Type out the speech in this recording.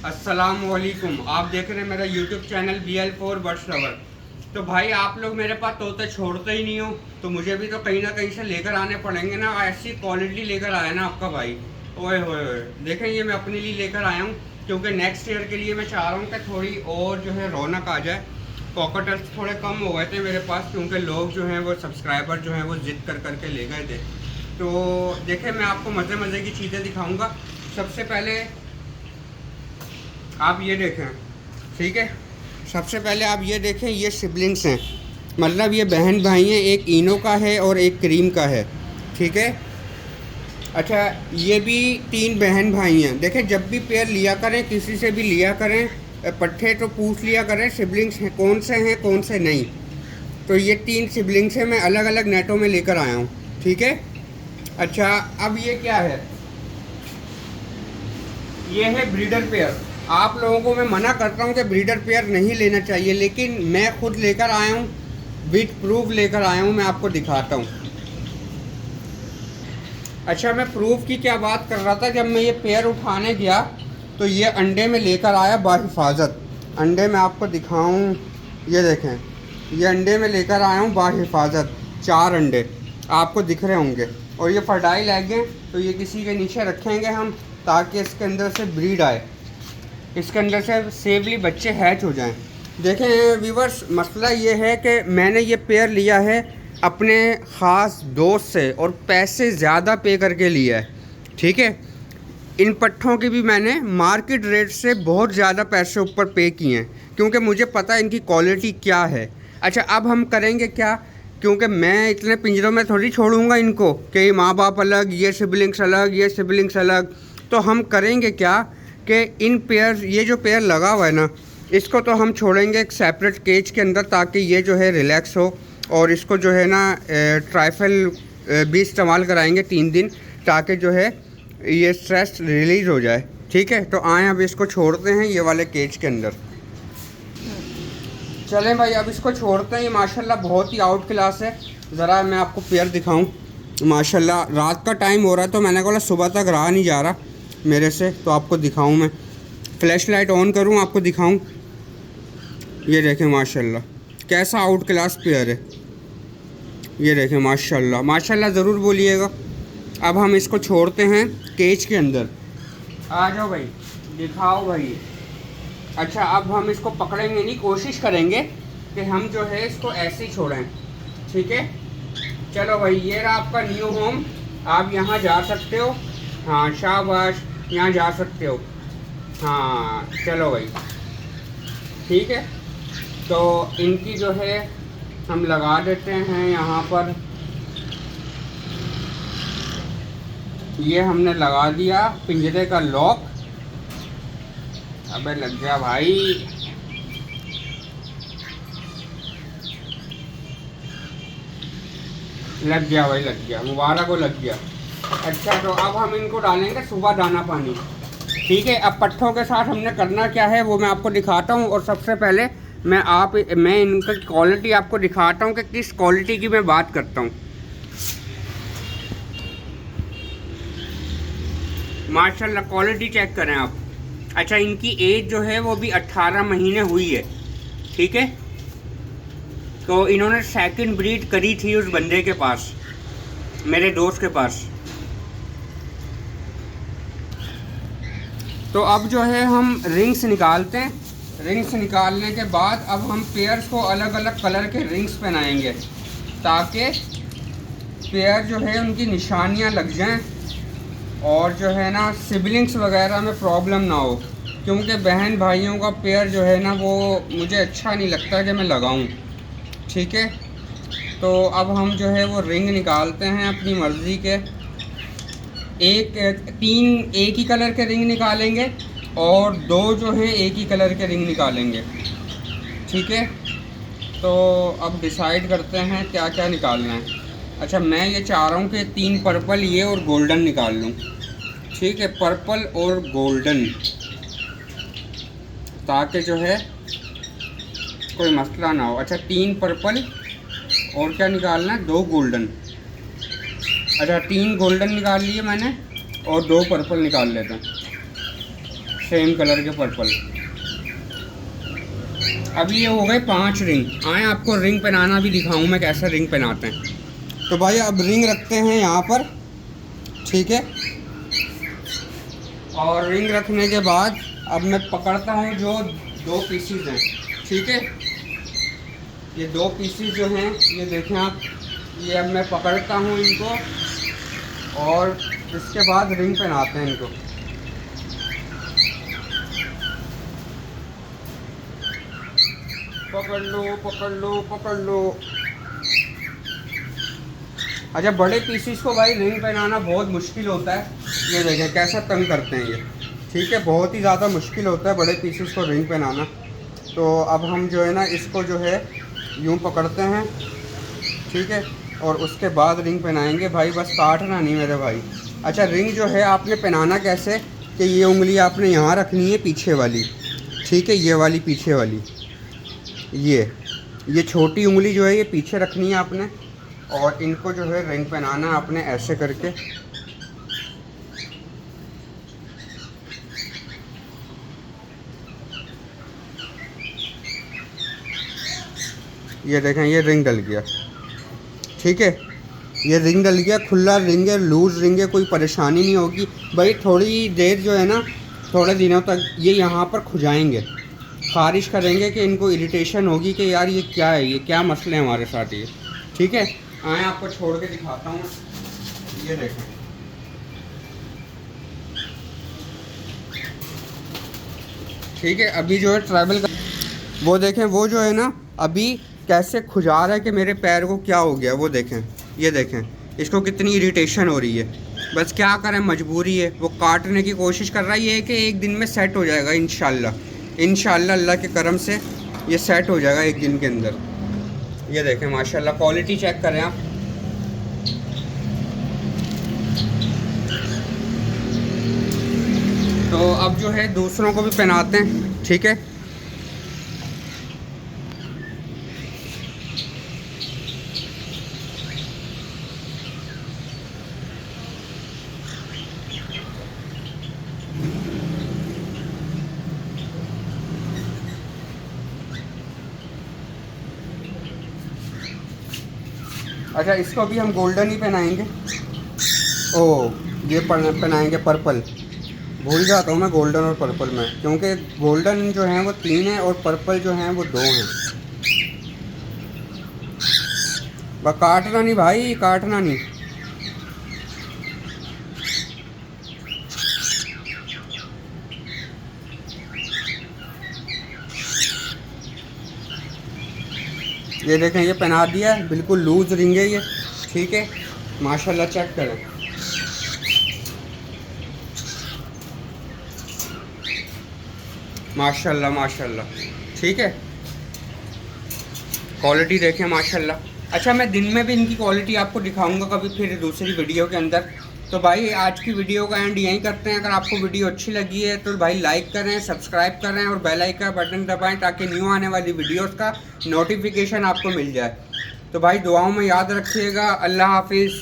अस्सलामुअलैकुम। आप देख रहे हैं मेरा YouTube channel BL4 birds lover. तो भाई आप लोग मेरे पास तोते छोड़ते ही नहीं हो, तो मुझे भी तो कहीं ना कहीं से लेकर आने पड़ेंगे ना। ऐसी क्वालिटी लेकर आया ना आपका भाई, ओए होए होए। देखें ये मैं अपने लिए लेकर आया हूँ, क्योंकि नेक्स्ट ईयर के लिए मैं चाह रहा हूँ कि थोड़ी और जो है रौनक आ जाए। कॉकटेल्स थोड़े कम हो गए थे मेरे पास, क्योंकि लोग जो हैं वो सब्सक्राइबर जो हैं वो ज़िद कर करके ले गए थे। तो देखें मैं आपको मज़े मज़े की चीज़ें दिखाऊँगा। सबसे पहले आप ये देखें, ठीक है। सबसे पहले आप ये देखें, ये सिबलिंग्स हैं, मतलब ये बहन भाई हैं। एक इनो का है और एक क्रीम का है, ठीक है। अच्छा, ये भी 3 बहन भाई हैं। देखें जब भी पेयर लिया करें, किसी से भी लिया करें पट्ठे, तो पूछ लिया करें सिबलिंग्स हैं कौन से नहीं। तो ये 3 सिबलिंग्स हैं, मैं अलग अलग नेटों में लेकर आया हूँ, ठीक है। अच्छा, अब ये क्या है? ये है ब्रीडर पेयर। आप लोगों को मैं मना करता हूँ कि ब्रीडर पेयर नहीं लेना चाहिए, लेकिन मैं खुद लेकर आया हूँ, विद प्रूफ लेकर आया हूँ। मैं आपको दिखाता हूँ। अच्छा, मैं प्रूफ की क्या बात कर रहा था, जब मैं ये पेयर उठाने गया तो ये अंडे में लेकर आया बाहिफाजत। अंडे में आपको दिखाऊँ, ये देखें, ये अंडे में लेकर आया हूँ बाहिफाजत। 4 अंडे आपको दिख रहे होंगे, और ये फर्टाइल एग हैं। तो ये किसी के नीचे रखेंगे हम, ताकि इसके अंदर से ब्रीड आए, इसके अंदर से सेफली बच्चे हैच हो जाएं। देखें व्यूवर्स, मसला ये है कि मैंने ये पेयर लिया है अपने ख़ास दोस्त से, और पैसे ज़्यादा पे करके लिया है, ठीक है। इन पट्ठों की भी मैंने मार्केट रेट से बहुत ज़्यादा पैसे ऊपर पे किए हैं, क्योंकि मुझे पता है इनकी क्वालिटी क्या है। अच्छा, अब हम करेंगे क्या, क्योंकि मैं इतने पिंजरों में थोड़ी छोड़ूंगा इनको कि माँ बाप अलग, ये सिबलिंग्स अलग, ये सिबलिंग्स अलग। तो हम करेंगे क्या कि इन पेयर, ये जो पेयर लगा हुआ है ना, इसको तो हम छोड़ेंगे एक सेपरेट केज के अंदर, ताकि ये जो है रिलैक्स हो। और इसको जो है ना ट्राइफल भी इस्तेमाल कराएंगे 3 दिन, ताकि जो है ये स्ट्रेस रिलीज़ हो जाए, ठीक है। तो आए अब इसको छोड़ते हैं ये वाले केज के अंदर। चलें भाई, अब इसको छोड़ते हैं। ये माशाल्लाह बहुत ही आउट क्लास है। ज़रा मैं आपको पेयर दिखाऊं। माशाल्लाह रात का टाइम हो रहा है, तो मैंने कहा सुबह तक रहा नहीं जा रहा मेरे से, तो आपको दिखाऊं। मैं फ्लैश लाइट ऑन करूं, आपको दिखाऊं। ये देखें माशाल्लाह कैसा आउट क्लास पेयर है। ये देखें माशाल्लाह माशाल्लाह, ज़रूर बोलिएगा। अब हम इसको छोड़ते हैं केज के अंदर। आ जाओ भाई, दिखाओ भाई। अच्छा, अब हम इसको पकड़ेंगे नहीं, कोशिश करेंगे कि हम जो है इसको ऐसे ही छोड़ें, ठीक है। चलो भाई, ये रहा आपका न्यू होम। आप यहाँ जा सकते हो। हाँ शाबाश, यहाँ जा सकते हो। हाँ चलो भाई, ठीक है। तो इनकी जो है हम लगा देते हैं यहाँ पर। ये हमने लगा दिया पिंजरे का लॉक। अबे लग गया भाई, लग गया भाई, लग गया, मुबारक हो, लग गया। अच्छा, तो अब हम इनको डालेंगे सुबह दाना पानी, ठीक है। अब पट्ठों के साथ हमने करना क्या है वो मैं आपको दिखाता हूँ। और सबसे पहले मैं इनका क्वालिटी आपको दिखाता हूँ कि किस क्वालिटी की मैं बात करता हूँ। माशाल्लाह क्वालिटी चेक करें आप। अच्छा, इनकी एज जो है वो भी 18 महीने हुई है, ठीक है। तो इन्होंने सेकंड ब्रीड करी थी उस बंदे के पास, मेरे दोस्त के पास। तो अब जो है हम रिंग्स निकालते हैं। रिंग्स निकालने के बाद अब हम पेयर्स को अलग अलग कलर के रिंग्स पहनाएंगे, ताकि पेयर जो है उनकी निशानियां लग जाएं, और जो है ना सिबलिंग्स वगैरह में प्रॉब्लम ना हो। क्योंकि बहन भाइयों का पेयर जो है ना वो मुझे अच्छा नहीं लगता कि मैं लगाऊं, ठीक है। तो अब हम जो है वो रिंग निकालते हैं अपनी मर्ज़ी के। 3 एक ही कलर के रिंग निकालेंगे, और 2 जो हैं एक ही कलर के रिंग निकालेंगे, ठीक है। तो अब डिसाइड करते हैं क्या क्या निकालना है। अच्छा, मैं ये चाह रहा हूँ कि 3 पर्पल ये और गोल्डन निकाल लूँ, ठीक है। पर्पल और गोल्डन, ताकि जो है कोई मसला ना हो। अच्छा, 3 पर्पल और क्या निकालना है, 2 गोल्डन। अच्छा, 3 गोल्डन निकाल लिए मैंने, और 2 पर्पल निकाल लेते हैं। सेम कलर के पर्पल। अब ये हो गए 5 रिंग। आए आपको रिंग पहनाना भी दिखाऊं मैं कैसे रिंग पहनाते हैं। तो भाई अब रिंग रखते हैं यहाँ पर, ठीक है। और रिंग रखने के बाद अब मैं पकड़ता हूँ जो 2 पीसीज हैं, ठीक है। ये 2 पीसीज जो हैं ये देखें आप, ये अब मैं पकड़ता हूँ इनको और इसके बाद रिंग पहनाते हैं इनको। पकड़ लो पकड़ लो पकड़ लो। अच्छा, बड़े पीसीस को भाई रिंग पहनाना बहुत मुश्किल होता है। ये देखें कैसा तंग करते हैं ये, ठीक है। बहुत ही ज़्यादा मुश्किल होता है बड़े पीसीस को रिंग पहनाना। तो अब हम जो है ना इसको जो है यूँ पकड़ते हैं, ठीक है। और उसके बाद रिंग पहनाएंगे भाई, बस काटना नहीं मेरे भाई। अच्छा, रिंग जो है आपने पहनाना कैसे कि ये उंगली आपने यहाँ रखनी है पीछे वाली, ठीक है। ये वाली पीछे वाली, ये छोटी उंगली जो है ये पीछे रखनी है आपने। और इनको जो है रिंग पहनाना आपने ऐसे करके। ये देखें ये रिंग डल गया, ठीक है। ये रिंग डल गया, खुला रिंग है, लूज़ रिंग है, कोई परेशानी नहीं होगी भाई। थोड़ी देर जो है ना, थोड़े दिनों तक ये यहाँ पर खुजाएंगे, खारिश करेंगे कि इनको इरिटेशन होगी कि यार ये क्या है, ये क्या मसले हैं हमारे साथ ये, ठीक है। आए आपको छोड़ के दिखाता हूँ, ये देखें। ठीक है, अभी जो है ट्रैवल कर, वो देखें वो जो है ना अभी कैसे खुजा रहा है कि मेरे पैर को क्या हो गया। वो देखें, ये देखें इसको कितनी इरिटेशन हो रही है। बस क्या करें, मजबूरी है। वो काटने की कोशिश कर रहा है, ये है कि एक दिन में सेट हो जाएगा इंशाल्लाह अल्लाह के करम से ये सेट हो जाएगा एक दिन के अंदर। ये देखें माशाल्लाह, क्वालिटी चेक करें आप। तो अब जो है दूसरों को भी पहनाते हैं, ठीक है। अच्छा, इसको भी हम गोल्डन ही पहनाएंगे। ये पहनाएंगे पर्पल। भूल जाता हूँ मैं गोल्डन और पर्पल में, क्योंकि गोल्डन जो है वो 3 है और पर्पल जो है वो 2 हैं। बस काटना नहीं भाई, काटना नहीं। ये देखें ये पहना दिया, बिल्कुल लूज रिंग है ये, ठीक है। माशाल्लाह चेक करें, माशाल्लाह, ठीक है। क्वालिटी देखें माशाल्लाह। अच्छा, मैं दिन में भी इनकी क्वालिटी आपको दिखाऊंगा कभी फिर दूसरी वीडियो के अंदर। तो भाई आज की वीडियो का एंड यहीं करते हैं। अगर आपको वीडियो अच्छी लगी है तो भाई लाइक करें, सब्सक्राइब करें और बेल आइकन का बटन दबाएं ताकि न्यू आने वाली वीडियोस का नोटिफिकेशन आपको मिल जाए। तो भाई दुआओं में याद रखिएगा। अल्लाह हाफिज़।